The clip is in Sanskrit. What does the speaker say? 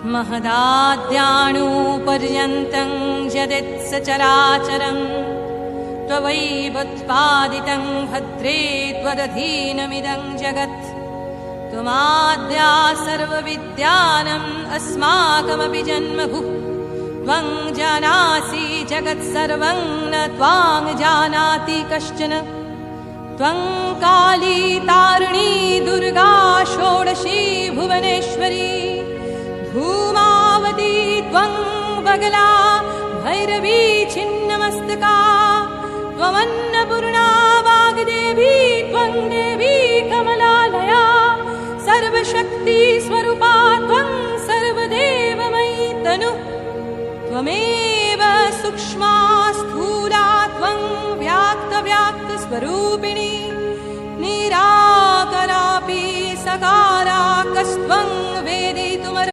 महदाद्याणुपर्यन्तं यदित्सचराचरं त्ववैवोत्पादितं भद्रे त्वदधीनमिदं जगत्। त्वमाद्या सर्वविद्यानम् अस्माकमपि जन्मभूः। त्वं जानासि जगत्सर्वं न त्वां जानाति कश्चन। त्वं काली तारिणी दुर्गा षोडशी भुवनेश्वरी। धूमावती त्वं बगला भैरवी छिन्नमस्तका। त्वमन्नपूर्णा वाग्देवी त्वं देवी कमलालया। सर्वशक्तिस्वरूपा त्वं सर्वदेवमयी तनुः। त्वमेव सूक्ष्मा स्थूला त्वं व्याक्तस्वरूपिणी। निराकरापि सकाराकस्त्वं वेदितुमर्हसि।